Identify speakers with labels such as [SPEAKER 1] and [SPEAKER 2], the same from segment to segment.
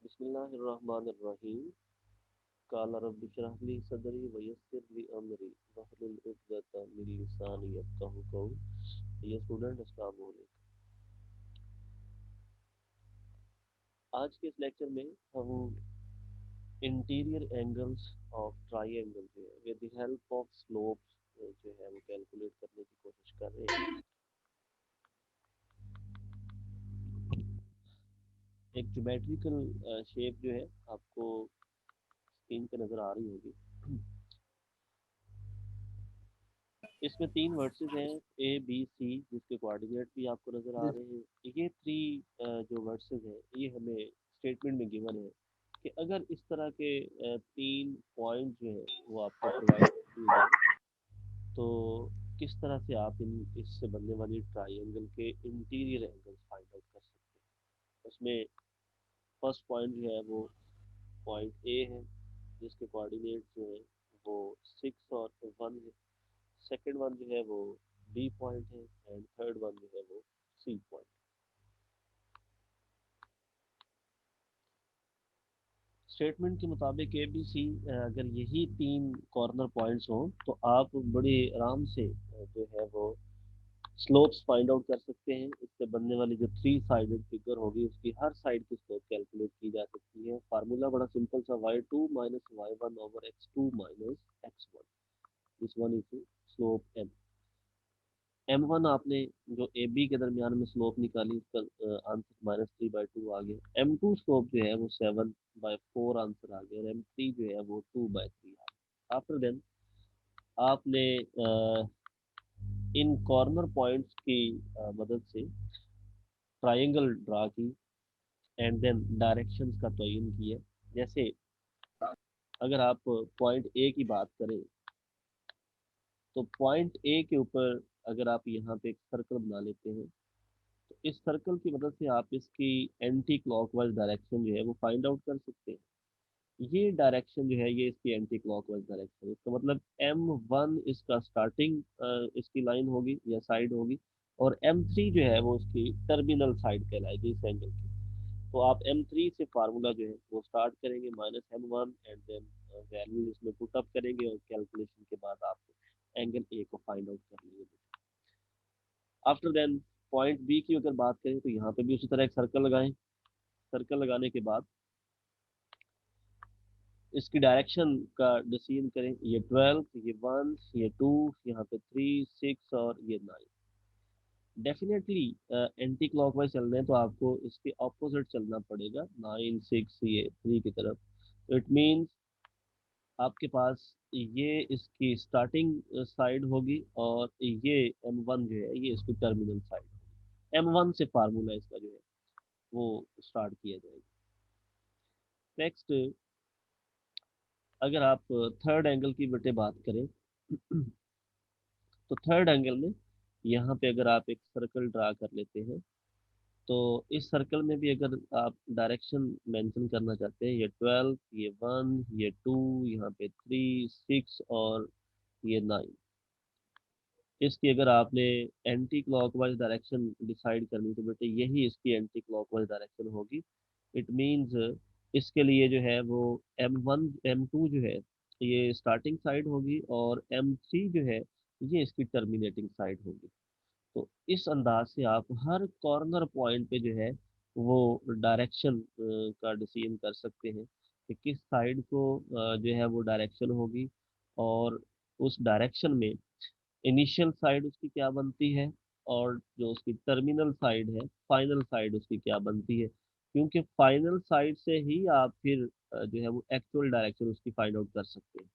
[SPEAKER 1] बिस्मिल्लाहिर्रहमानिर्रहीम। काला रब्बि इश्रह ली सदरी वयस्सिर ली अमरी वहलुल उक़दतम मिन लिसानी यफ़क़हू क़ौली। ये स्टूडेंट अस्सलाम वालेकुम। आज के इस लेक्चर में हम इंटीरियर एंगल्स ऑफ ट्राइंगल जो है with the help of slopes जो है वो कैलकुलेट करने की कोशिश कर रहे हैं। एक ज्योमेट्रिकल शेप जो है आपको स्क्रीन पे नज़र आ रही होगी। इसमें तीन वर्सेस हैं, ए बी सी, जिसके कोऑर्डिनेट भी आपको नज़र आ रहे हैं। ये थ्री जो वर्सेस हैं ये हमें स्टेटमेंट में गिवन है कि अगर इस तरह के तीन पॉइंट जो है वो आपको प्रोवाइड किए जाए तो किस तरह से आप इन इससे बनने वाली ट्राइंगल के इंटीरियर एंगल्स फाइंड आउट कर सकते हैं। उसमें फर्स्ट पॉइंट जो है वो पॉइंट ए है, जिसके कोऑर्डिनेट जो है वो 6 और 1 है। सेकंड वन जो है वो बी पॉइंट है एंड थर्ड वन जो है वो सी पॉइंट। स्टेटमेंट के मुताबिक ए बी सी अगर यही तीन कॉर्नर पॉइंट्स हों तो आप बड़ी आराम से जो है वो स्लोप्स फाइंड आउट कर सकते हैं। इससे बनने वाली जो थ्री साइडेड फिगर होगी उसकी हर साइड की स्लोप कैलकुलेट की जा सकती है। फार्मूला बड़ा सिंपल सा, y2 minus y1 over x2 minus x1, this one is slope m। M1 आपने जो ए बी के दरमियान में स्लोप निकाली, उसका आंसर -3/2 आ गया। M2 स्लोप जो है वो 7/4 आंसर आ गया और M3 जो है वो 2/3 आ गया। आफ्टर देन आपने इन कॉर्नर पॉइंट्स की मदद से ट्राइंगल ड्रा की एंड देन डायरेक्शंस का तयन किया। जैसे अगर आप पॉइंट ए की बात करें तो पॉइंट ए के ऊपर अगर आप यहाँ पे एक सर्कल बना लेते हैं तो इस सर्कल की मदद से आप इसकी एंटी क्लॉकवाइज डायरेक्शन जो है वो फाइंड आउट कर सकते हैं। ये डायरेक्शन जो है ये इसकी एंटी क्लॉकवाइज डायरेक्शन है। इसका मतलब M1 इसका स्टार्टिंग इसकी लाइन होगी या साइड होगी और M3 जो है वो इसकी टर्मिनल साइड कहलाएगी इस एंगल की। तो आप M3 से फार्मूला जो है वो स्टार्ट करेंगे -M1 एंड देन वैल्यू इसमें पुट अप करेंगे और कैलकुलेशन के बाद आप एंगल ए को फाइंड आउट कर लेंगे। आफ्टर देन पॉइंट बी की अगर बात करें तो यहाँ पे भी उसी तरह एक सर्कल लगाएं। सर्कल लगाने के बाद इसकी डायरेक्शन का डिसीजन करें। ये 12, ये 1, ये 2, यहाँ पे 3, 6 और ये 9। डेफिनेटली एंटी क्लॉकवाइज चल रहे हैं तो आपको इसके ऑपोजिट चलना पड़ेगा, 9, 6 ये 3 की तरफ। तो इट मीन्स आपके पास ये इसकी स्टार्टिंग साइड होगी और ये M1 जो है ये इसकी टर्मिनल साइड होगी। M1 से फार्मूला इसका जो है वो स्टार्ट किया जाएगा। नेक्स्ट अगर आप थर्ड एंगल की बेटे बात करें तो थर्ड एंगल में यहाँ पे अगर आप एक सर्कल ड्रा कर लेते हैं तो इस सर्कल में भी अगर आप डायरेक्शन मेंशन करना चाहते हैं, ये 12, ये 1, ये 2, यहाँ पे 3, 6 और ये 9, इसकी अगर आपने एंटी क्लॉकवाइज डायरेक्शन डिसाइड करनी तो बेटे यही इसकी एंटी क्लॉकवाइज डायरेक्शन होगी। इट मींस इसके लिए जो है वो M1 M2 जो है ये स्टार्टिंग साइड होगी और M3 जो है ये इसकी टर्मिनेटिंग साइड होगी। तो इस अंदाज से आप हर कॉर्नर पॉइंट पे जो है वो डायरेक्शन का डिसीजन कर सकते हैं कि किस साइड को जो है वो डायरेक्शन होगी और उस डायरेक्शन में इनिशियल साइड उसकी क्या बनती है और जो उसकी टर्मिनल साइड है, फाइनल साइड उसकी क्या बनती है। क्योंकि फाइनल साइड से ही आप फिर जो है वो एक्चुअल डायरेक्शन उसकी फाइंड आउट कर सकते हैं।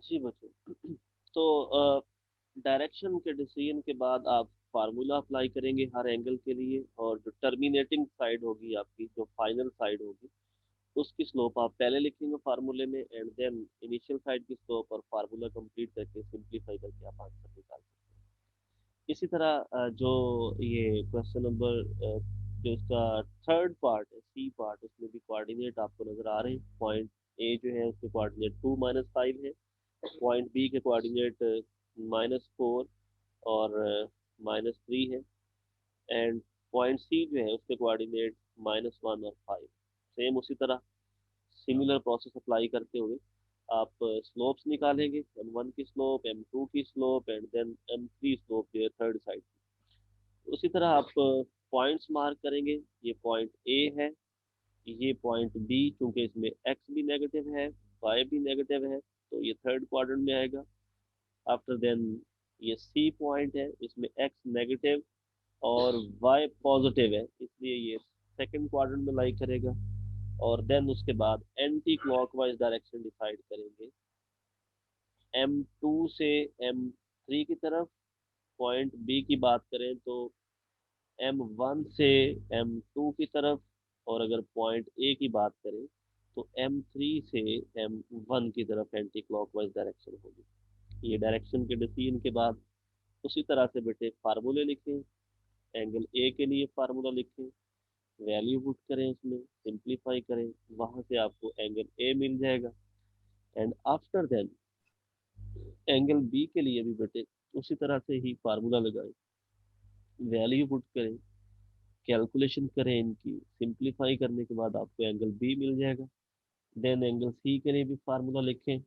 [SPEAKER 1] जी बच्चों, तो डायरेक्शन के डिसीजन के बाद आप फार्मूला अप्लाई करेंगे हर एंगल के लिए और जो टर्मिनेटिंग साइड होगी आपकी, जो फाइनल साइड होगी, उसकी स्लोप आप पहले लिखेंगे फार्मूले में, एंड देन इनिशियल साइड की स्लोप और फार्मूला कंप्लीट करके सिंपलीफाई करके आप आंसर निकाल सकते हैं। इसी तरह जो ये क्वेश्चन नंबर जो इसका थर्ड पार्ट है, सी पार्ट, उसमें भी कोऑर्डिनेट आपको नजर आ रहे हैं। पॉइंट ए जो है उसके कोऑर्डिनेट 2 - 5 है, पॉइंट बी के कोऑर्डिनेट -4 और -3 है, एंड पॉइंट सी जो है उसके कोऑर्डिनेट -1 और 5। सेम उसी तरह सिमिलर प्रोसेस अप्लाई करते हुए आप स्लोप्स निकालेंगे, M1 की स्लोप, M2 की slope, and then M3 slope जो है थर्ड साइड। उसी तरह आप पॉइंट्स मार्क करेंगे, ये पॉइंट ए है, ये पॉइंट बी, क्योंकि इसमें एक्स भी नेगेटिव है, वाई भी नेगेटिव है, तो ये थर्ड क्वाड्रेंट में आएगा। आफ्टर देन ये सी पॉइंट है, इसमें एक्स नेगेटिव और वाई पॉजिटिव है, इसलिए ये सेकंड क्वाड्रेंट में लाई करेगा। और देन उसके बाद एंटी क्लॉकवाइज डायरेक्शन डिसाइड करेंगे, M2 से M3 की तरफ। पॉइंट बी की बात करें तो M1 से M2 की तरफ, और अगर पॉइंट ए की बात करें तो M3 से M1 की तरफ एंटी क्लॉकवाइज डायरेक्शन होगी। ये डायरेक्शन के डिसीजन के बाद उसी तरह से बेटे फार्मूले लिखें, एंगल ए के लिए फार्मूला लिखें, वैल्यू पुट करें, उसमें सिंप्लीफाई करें, वहां से आपको एंगल ए मिल जाएगा। And after then angle B के लिए भी बेटे उसी तरह से ही फार्मूला लगाएं, वैल्यू पुट करें, कैलकुलेशन करें, इनकी सिंप्लीफाई करने के बाद आपको एंगल बी मिल जाएगा। देन एंगल सी के लिए भी फार्मूला लिखें,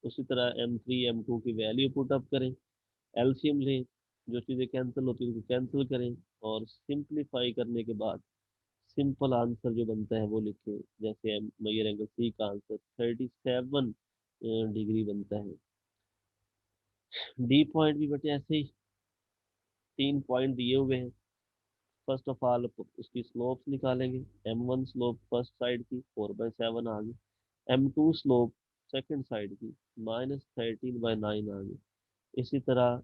[SPEAKER 1] उसी तरह M3 M2 की वैल्यू पुट अप करें, एलसीएम लें, जो चीज़ें कैंसिल होती है उनको कैंसिल करें, और सिंप्लीफाई करने के बाद सिंपल आंसर जो बनता है वो लिखें। जैसे मेजर एंगल सी का आंसर 37 डिग्री बनता है। डी पॉइंट भी बेटे ऐसे ही 3 पॉइंट दिए हुए हैं। फर्स्ट ऑफ ऑल उसकी स्लोप्स निकालेंगे, M1 स्लोप फर्स्ट साइड की 4/7 आ गई, M2 स्लोप सेकंड साइड की -13/9 आ गई। इसी तरह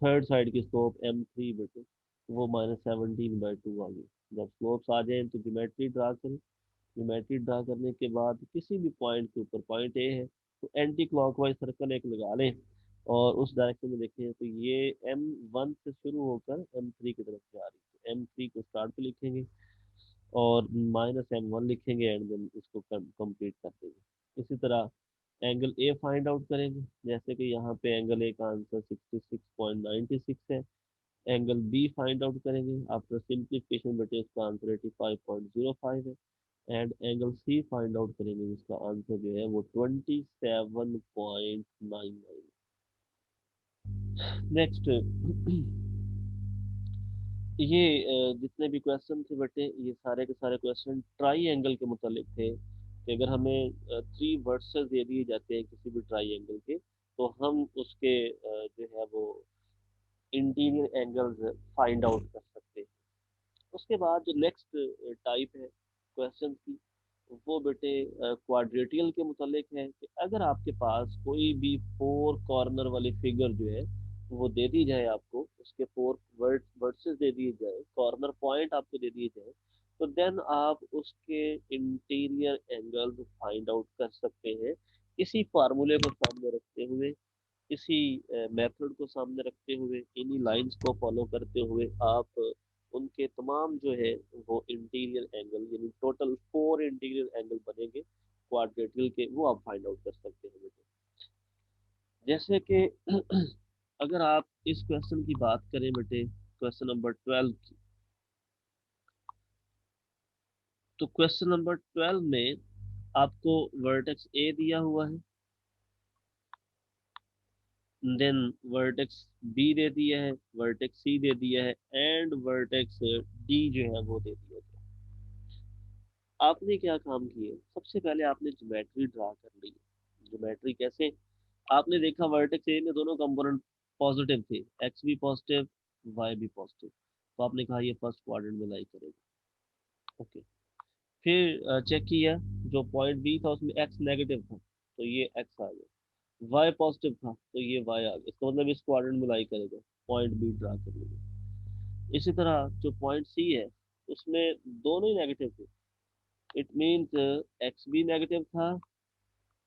[SPEAKER 1] थर्ड साइड की स्लोप M3 बेटे वो -17/2 आ गई। जब स्लोप्स आ जाए तो ज्योमेट्री ड्रा करें, ज्योमेट्री ड्रा करने के बाद किसी भी पॉइंट के ऊपर, पॉइंट ए है तो एंटी क्लॉकवाइज सर्कल एक लगा लें और उस डायरेक्शन में देखें तो ये M1 से शुरू होकर M3 की तरफ जा रही है। M3 को स्टार्ट पे लिखेंगे और -M1 लिखेंगे, एंड देन इसको कंप्लीट कर देंगे। इसी तरह एंगल ए फाइंड आउट करेंगे, जैसे कि यहाँ पे एंगल ए का आंसर 66.96 है। एंगल बी फाइंड आउट करेंगे, आफ्टर सिंप्लीफिकेशन बेटे इसका आंसर 85.05 है। And angle C find out करेंगे, जिसका आंसर जो है वो 27.99। नेक्स्ट ये जितने भी क्वेश्चन थे बेटे, ये सारे के सारे क्वेश्चन ट्राई एंगल के मुतालिक थे कि अगर हमें 3 वर्सेस दे दिए जाते हैं किसी भी ट्राई एंगल के, तो हम उसके जो है वो इंटीरियर एंगल्स फाइंड आउट कर सकते हैं। उसके बाद जो नेक्स्ट टाइप है क्वेश्चन की, वो बेटे क्वाड्रेटियल के मुतालिक है कि अगर आपके पास कोई भी 4 कॉर्नर वाली फिगर जो है वो दे दी जाए, आपको उसके 4 वर्सेस दे दिए जाए, कॉर्नर पॉइंट आपको दे दिए जाए, तो देन आप उसके इंटीरियर एंगल फाइंड आउट कर सकते हैं। इसी फार्मूले को सामने रखते हुए, इसी मेथड को सामने रखते हुए, इन्हीं लाइंस को फॉलो करते हुए आप उनके तमाम जो है वो इंटीरियर एंगल, यानी टोटल 4 इंटीरियर एंगल बनेंगे क्वाड्रेटिल के, वो आप फाइंड आउट कर सकते हैं बेटे। जैसे कि अगर आप इस क्वेश्चन की बात करें बेटे, क्वेश्चन नंबर 12 की, तो क्वेश्चन नंबर 12 में आपको वर्टेक्स ए दिया हुआ है, देन वर्टेक्स बी दे दिया है, वर्टेक्स सी दे दिया है, एंड वर्टेक्स डी जो है वो दे दिया है। आपने क्या काम किए, सबसे पहले आपने ज्योमेट्री ड्रा कर ली। ज्योमेट्री कैसे, आपने देखा वर्टेक्स ए में दोनों कंपोनेंट पॉजिटिव थे, एक्स भी पॉजिटिव, वाई भी पॉजिटिव, तो आपने कहा ये फर्स्ट क्वाड्रेंट में लाई करेगा। ओके, फिर चेक किया, जो पॉइंट बी था उसमें एक्स नेगेटिव था तो ये एक्स आ गया, वाई पॉजिटिव था तो ये वाई आ गया, इसका मतलब इस क्वाड्रेंट में लाई करेगा, पॉइंट बी ड्रा कर लेंगे। इसी तरह जो पॉइंट सी है उसमें दोनों ही नेगेटिव थे, इट मीन्स एक्स भी नेगेटिव था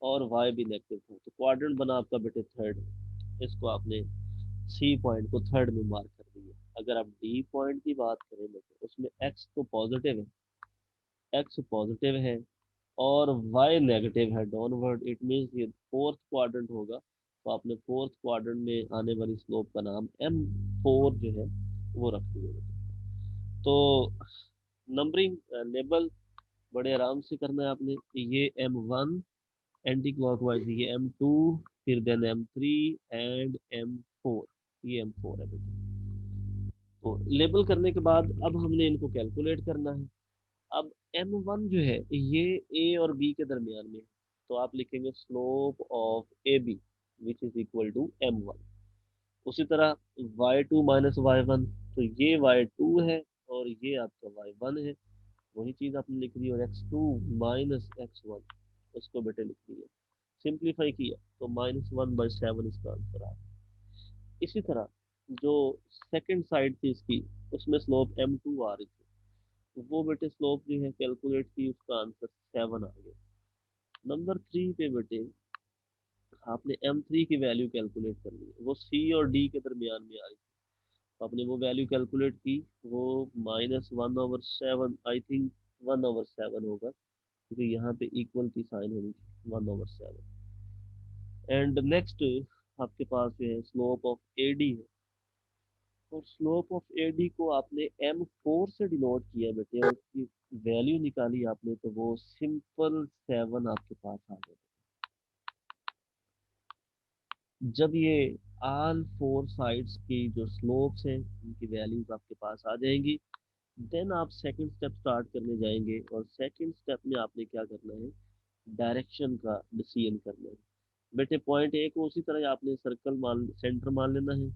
[SPEAKER 1] और वाई भी नेगेटिव था, तो क्वाड्रेंट बना आपका बेटे थर्ड। इसको आपने सी पॉइंट को थर्ड में मार्क कर दिया। अगर आप डी पॉइंट की बात करें बेटे, उसमें एक्स तो पॉजिटिव है, एक्स पॉजिटिव है और वाई नेगेटिव है डाउनवर्ड, इट मीन्स ये फोर्थ क्वाड्रेंट होगा। तो आपने फोर्थ क्वाड्रेंट में आने वाली स्लोप का नाम M4 जो है वो रख दिया। तो नंबरिंग लेबल बड़े आराम से करना है आपने। ये M1 एंटी क्लॉकवाइज, ये M2, फिर देन M3 एंड M4, ये M4 है बेटा। तो लेबल करने के बाद अब हमने इनको कैलकुलेट करना है। अब M1 जो है ये A और B के दरमियान में है, तो आप लिखेंगे slope of AB which is equal to M1। उसी तरह y2 माइनस y1, तो ये y2 है और ये आपका y1 है, वही चीज आपने लिख दी। और x2 माइनस x1, उसको बेटे लिख दिया। सिंप्लीफाई किया तो -1/7 इसका आंसर आ गया। इसी तरह जो सेकंड साइड थी इसकी, उसमें स्लोप M2 आ रही थी, तो वो बेटे स्लोप जो है कैलकुलेट की, उसका आंसर 7 आ गया। नंबर 3 पे बेटे आपने M3 की वैल्यू कैलकुलेट करनी है, वो C और D के दरमियान में आ रही थी, तो आपने वो वैल्यू कैलकुलेट की। वो -1/7, आई थिंक 1/7 होगा, क्योंकि यहाँ पे इक्वल की साइन होनी थी, 1/7। एंड नेक्स्ट आपके पास जो है स्लोप ऑफ AD है, और स्लोप ऑफ AD को आपने M4 से डिनोट किया बेटे, और उसकी वैल्यू निकाली आपने, तो वो सिंपल 7 आपके पास आ गया। जब ये ऑल फोर साइड्स की जो स्लोप्स हैं उनकी वैल्यूज आपके पास आ जाएंगी, देन आप सेकंड स्टेप स्टार्ट करने जाएंगे, और सेकंड स्टेप में आपने क्या करना है, डायरेक्शन का डिसीजन करना है। बेटे पॉइंट ए को उसी तरह आपने सर्कल मान, सेंटर मान लेना है,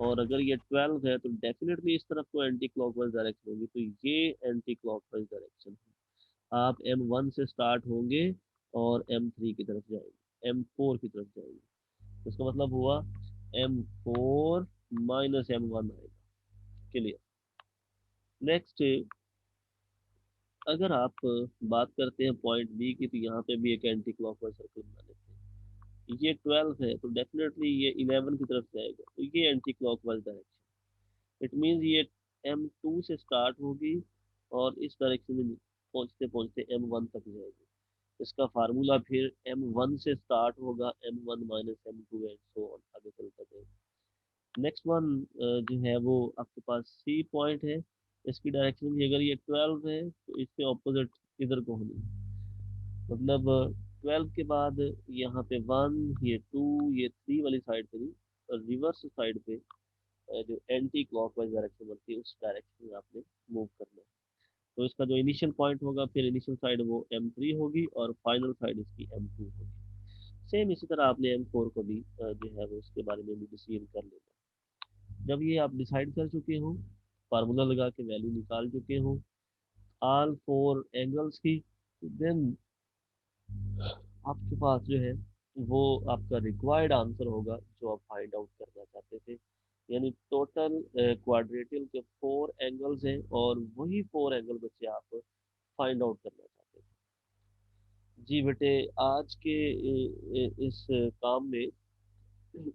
[SPEAKER 1] और अगर ये 12 है तो डेफिनेटली इस तरफ को एंटी क्लॉकवाइज डायरेक्शन होगी, तो ये एंटी क्लॉकवाइज डायरेक्शन है। आप M1 से स्टार्ट होंगे और M3 की तरफ जाएंगे, M4 की तरफ जाएंगे, तो इसका मतलब हुआ M4 माइनस M1 आएगा। क्लियर। नेक्स्ट अगर आप बात करते हैं पॉइंट बी की, तो यहाँ पे भी एक एंटी क्लॉकवाइज सर्कल बना लेते हैं। ये 12 है तो डेफिनेटली ये 11 की तरफ जाएगा, तो ये anti clockwise direction. It means ये M2 से स्टार्ट होगी और इस डायरेक्शन में पहुंचते पहुंचते M1 तक जाएगी। इसका फार्मूला फिर M1 से स्टार्ट होगा, M1 minus M2 and so on, आगे चलता जाएगा। नेक्स्ट वन जो है वो आपके पास सी पॉइंट है, इसकी डायरेक्शन भी अगर ये 12 है तो इसके ऑपोजिट इधर को होनी है। मतलब 12 के बाद यहाँ पे 1, ये 2, ये 3 वाली साइड पे नहीं, रिवर्स साइड पे जो एंटी क्लॉकवाइज डायरेक्शन बनती है उस डायरेक्शन में आपने मूव करना है। तो इसका जो इनिशियल पॉइंट होगा, फिर इनिशियल साइड वो M3 होगी और फाइनल साइड इसकी M2 होगी। सेम इसी तरह आपने M4 को भी जो है वो उसके बारे में भी डिसीजन कर लेना। जब ये आप डिसाइड कर चुके हो, फार्मूला लगा के वैल्यू निकाल चुके हो ऑल फोर एंगल्स की, देन आपके पास जो है वो आपका रिक्वायर्ड आंसर होगा जो आप फाइंड आउट करना चाहते थे। यानी टोटल क्वाड्रेटिल के 4 एंगल्स हैं, और वही 4 एंगल बच्चे आप फाइंड आउट करना चाहते थे। जी बेटे, आज के इस काम में,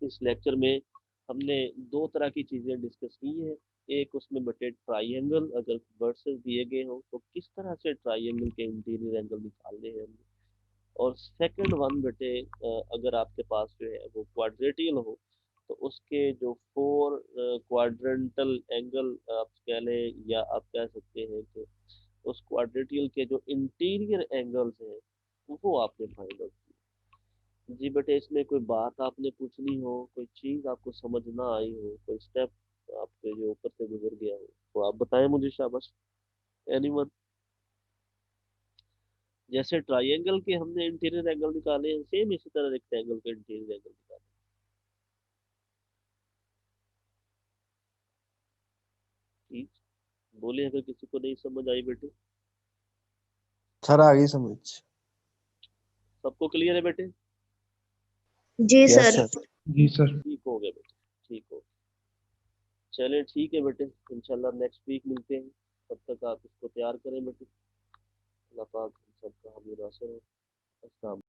[SPEAKER 1] इस लेक्चर में हमने दो तरह की चीजें डिस्कस की हैं। एक उसमें बटे ट्राइंगल, अगर वर्सेस दिए गए हों तो किस तरह से ट्राइंगल के इंटीरियर एंगल निकालने हैं हमने। और सेकंड वन बेटे, अगर आपके पास जो है वो क्वाड्रेटियल हो, तो उसके जो 4 क्वाड्रेंटल एंगल आप कह लें, या आप कह सकते हैं कि उस क्वाड्रेटियल के जो इंटीरियर एंगल्स हैं वो आपने फाइंड आउट। जी बेटे, इसमें कोई बात आपने पूछनी हो, कोई चीज आपको समझ ना आई हो, कोई स्टेप आपके जो ऊपर से गुजर गया हो, तो आप बताएं मुझे, शाबाश। एनीवन। जैसे ट्राइंगल के हमने इंटीरियर एंगल निकाले हैं, सेम इसी तरह रेक्टेंगल के इंटीरियर एंगल निकाले। ठीक, बोले अगर किसी को नहीं समझ आई बेटे।
[SPEAKER 2] सर आ गई समझ।
[SPEAKER 1] सबको क्लियर है बेटे?
[SPEAKER 3] जी
[SPEAKER 2] यस
[SPEAKER 3] सर।
[SPEAKER 2] सर।
[SPEAKER 4] जी सर।
[SPEAKER 1] ठीक हो गया बेटे, ठीक हो। चलिए ठीक है बेटे, इंशाल्लाह नेक्स्ट वीक मिलते हैं। तब तक आप इसको तैयार करें बेटे। अल्लाह पाक हम सबका हामी नासिर हो। अस्सलाम।